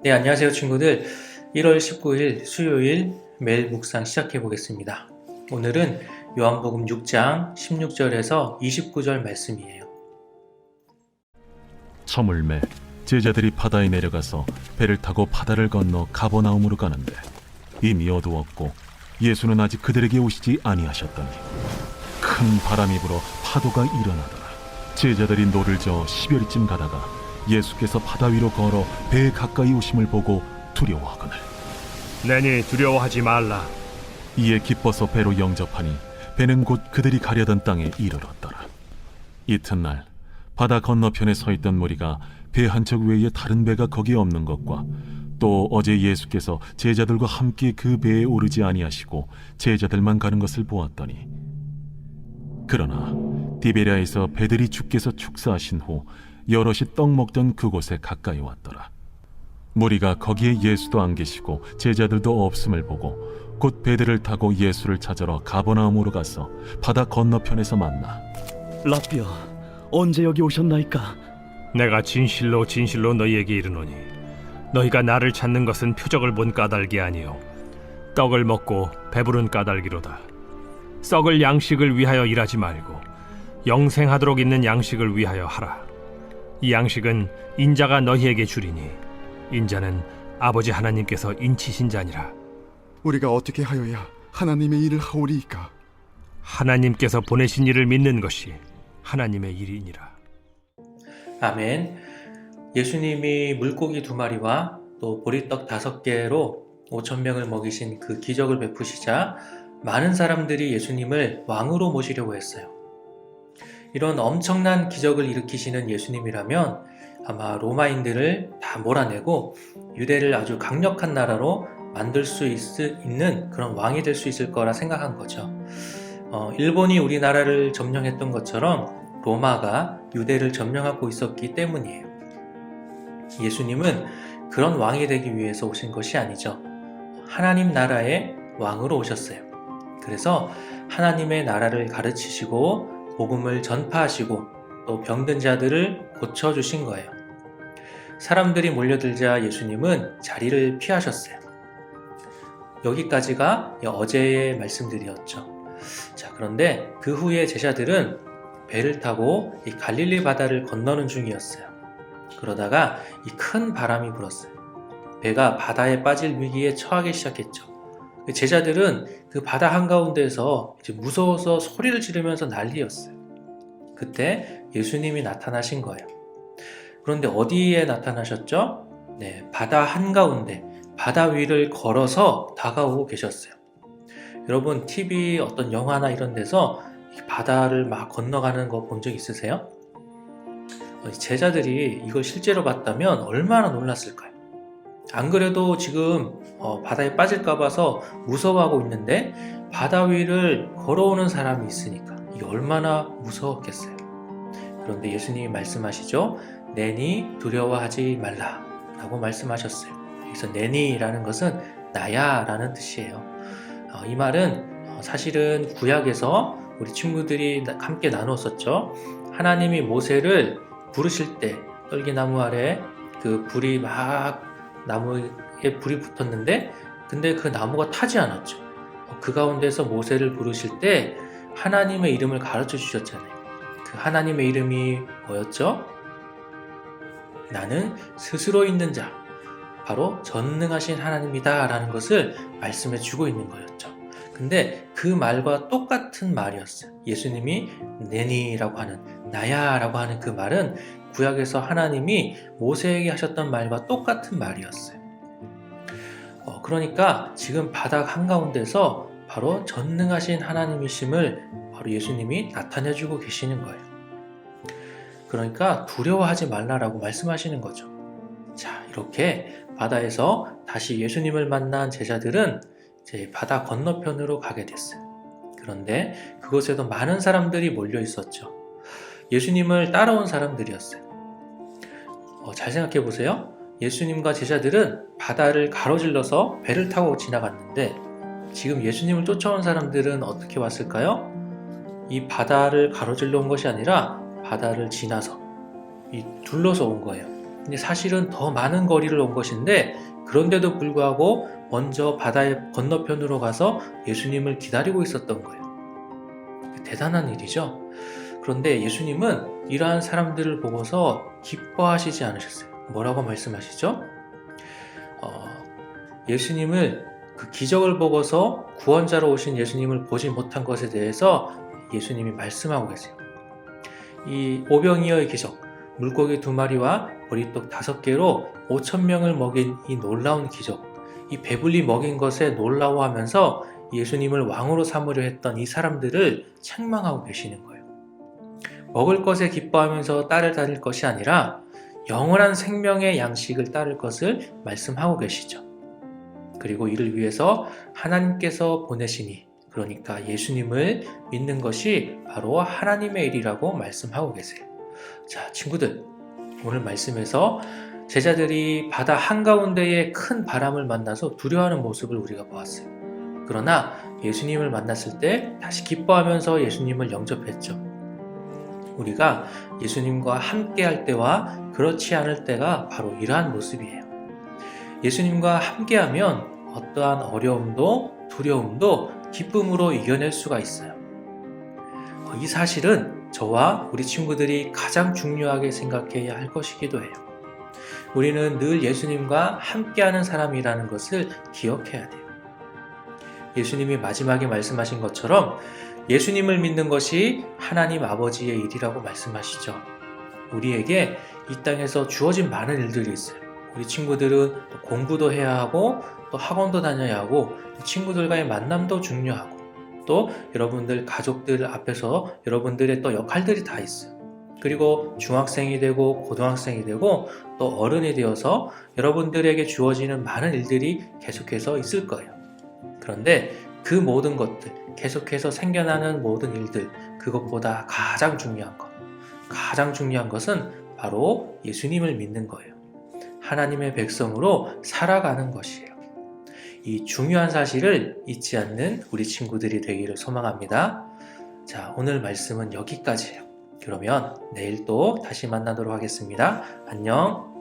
네, 안녕하세요 친구들. 1월 19일 수요일 매일 묵상 시작해 보겠습니다. 오늘은 요한복음 6장 16절에서 29절 말씀이에요. 저물매 제자들이 바다에 내려가서 배를 타고 바다를 건너 가버나움으로 가는데 이미 어두웠고 예수는 아직 그들에게 오시지 아니하셨더니 큰 바람이 불어 파도가 일어나더라. 제자들이 노를 저어 10여리쯤 가다가 예수께서 바다 위로 걸어 배에 가까이 오심을 보고 두려워하거늘 내니 두려워하지 말라. 이에 기뻐서 배로 영접하니 배는 곧 그들이 가려던 땅에 이르렀더라. 이튿날 바다 건너편에 서 있던 무리가 배 한 척 외에 다른 배가 거기에 없는 것과 또 어제 예수께서 제자들과 함께 그 배에 오르지 아니하시고 제자들만 가는 것을 보았더니 그러나 디베랴에서 배들이 주께서 축사하신 후 여럿이 떡 먹던 그곳에 가까이 왔더라. 무리가 거기에 예수도 안 계시고 제자들도 없음을 보고 곧 배들을 타고 예수를 찾으러 가버나움으로 가서 바다 건너편에서 만나 라삐아, 언제 여기 오셨나이까? 내가 진실로 진실로 너희에게 이르노니 너희가 나를 찾는 것은 표적을 본 까닭이 아니요 떡을 먹고 배부른 까닭이로다. 썩을 양식을 위하여 일하지 말고 영생하도록 있는 양식을 위하여 하라. 이 양식은 인자가 너희에게 주리니 인자는 아버지 하나님께서 인치신 자니라. 우리가 어떻게 하여야 하나님의 일을 하오리이까? 하나님께서 보내신 이를 믿는 것이 하나님의 일이니라. 아멘. 예수님이 물고기 2마리와 또 보리떡 5개로 5,000명을 먹이신 그 기적을 베푸시자 많은 사람들이 예수님을 왕으로 모시려고 했어요. 이런 엄청난 기적을 일으키시는 예수님이라면 아마 로마인들을 다 몰아내고 유대를 아주 강력한 나라로 만들 수 있는 그런 왕이 될 수 있을 거라 생각한 거죠. 일본이 우리나라를 점령했던 것처럼 로마가 유대를 점령하고 있었기 때문이에요. 예수님은 그런 왕이 되기 위해서 오신 것이 아니죠. 하나님 나라의 왕으로 오셨어요. 그래서 하나님의 나라를 가르치시고 복음을 전파하시고 또 병든 자들을 고쳐주신 거예요. 사람들이 몰려들자 예수님은 자리를 피하셨어요. 여기까지가 어제의 말씀들이었죠. 자, 그런데 그 후에 제자들은 배를 타고 이 갈릴리 바다를 건너는 중이었어요. 그러다가 이 큰 바람이 불었어요. 배가 바다에 빠질 위기에 처하기 시작했죠. 제자들은 그 바다 한가운데에서 이제 무서워서 소리를 지르면서 난리였어요. 그때 예수님이 나타나신 거예요. 그런데 어디에 나타나셨죠? 네, 바다 한가운데, 바다 위를 걸어서 다가오고 계셨어요. 여러분, TV 어떤 영화나 이런 데서 바다를 막 건너가는 거 본 적 있으세요? 제자들이 이걸 실제로 봤다면 얼마나 놀랐을까요? 안 그래도 지금 바다에 빠질까 봐서 무서워하고 있는데 바다 위를 걸어오는 사람이 있으니까 이게 얼마나 무서웠겠어요. 그런데 예수님이 말씀하시죠. 내니 두려워하지 말라 라고 말씀하셨어요. 여기서 내니라는 것은 나야 라는 뜻이에요. 이 말은 사실은 구약에서 우리 친구들이 함께 나눴었죠. 하나님이 모세를 부르실 때 떨기나무 아래 그 불이 막 나무에 불이 붙었는데 근데 그 나무가 타지 않았죠. 그 가운데서 모세를 부르실 때 하나님의 이름을 가르쳐 주셨잖아요. 그 하나님의 이름이 뭐였죠? 나는 스스로 있는 자, 바로 전능하신 하나님이다 라는 것을 말씀해 주고 있는 거였죠. 근데 그 말과 똑같은 말이었어요. 예수님이 내니라고 하는, 나야 라고 하는 그 말은 구약에서 하나님이 모세에게 하셨던 말과 똑같은 말이었어요. 그러니까 지금 바닥 한가운데서 바로 전능하신 하나님이심을 바로 예수님이 나타내주고 계시는 거예요. 그러니까 두려워하지 말라라고 말씀하시는 거죠. 자, 이렇게 바다에서 다시 예수님을 만난 제자들은 이제 바다 건너편으로 가게 됐어요. 그런데 그곳에도 많은 사람들이 몰려 있었죠. 예수님을 따라온 사람들이었어요. 잘 생각해 보세요. 예수님과 제자들은 바다를 가로질러서 배를 타고 지나갔는데 지금 예수님을 쫓아온 사람들은 어떻게 왔을까요? 이 바다를 가로질러 온 것이 아니라 바다를 지나서 둘러서 온 거예요. 근데 사실은 더 많은 거리를 온 것인데 그런데도 불구하고 먼저 바다의 건너편으로 가서 예수님을 기다리고 있었던 거예요. 대단한 일이죠. 그런데 예수님은 이러한 사람들을 보고서 기뻐하시지 않으셨어요. 뭐라고 말씀하시죠? 예수님을 그 기적을 보고서 구원자로 오신 예수님을 보지 못한 것에 대해서 예수님이 말씀하고 계세요. 이 오병이어의 기적, 물고기 2마리와 보리떡 5개로 5,000명을 먹인 이 놀라운 기적, 이 배불리 먹인 것에 놀라워하면서 예수님을 왕으로 삼으려 했던 이 사람들을 책망하고 계시는 거예요. 먹을 것에 기뻐하면서 따라다닐 것이 아니라 영원한 생명의 양식을 따를 것을 말씀하고 계시죠. 그리고 이를 위해서 하나님께서 보내시니, 그러니까 예수님을 믿는 것이 바로 하나님의 일이라고 말씀하고 계세요. 자, 친구들, 오늘 말씀에서 제자들이 바다 한가운데에 큰 바람을 만나서 두려워하는 모습을 우리가 보았어요. 그러나 예수님을 만났을 때 다시 기뻐하면서 예수님을 영접했죠. 우리가 예수님과 함께 할 때와 그렇지 않을 때가 바로 이러한 모습이에요. 예수님과 함께하면 어떠한 어려움도 두려움도 기쁨으로 이겨낼 수가 있어요. 이 사실은 저와 우리 친구들이 가장 중요하게 생각해야 할 것이기도 해요. 우리는 늘 예수님과 함께하는 사람이라는 것을 기억해야 돼요. 예수님이 마지막에 말씀하신 것처럼 예수님을 믿는 것이 하나님 아버지의 일이라고 말씀하시죠. 우리에게 이 땅에서 주어진 많은 일들이 있어요. 우리 친구들은 또 공부도 해야 하고 또 학원도 다녀야 하고 또 친구들과의 만남도 중요하고 또 여러분들 가족들 앞에서 여러분들의 또 역할들이 다 있어요. 그리고 중학생이 되고 고등학생이 되고 또 어른이 되어서 여러분들에게 주어지는 많은 일들이 계속해서 있을 거예요. 그런데 그 모든 것들, 계속해서 생겨나는 모든 일들, 그것보다 가장 중요한 것은 바로 예수님을 믿는 거예요. 하나님의 백성으로 살아가는 것이에요. 이 중요한 사실을 잊지 않는 우리 친구들이 되기를 소망합니다. 자, 오늘 말씀은 여기까지예요. 그러면 내일 또 다시 만나도록 하겠습니다. 안녕.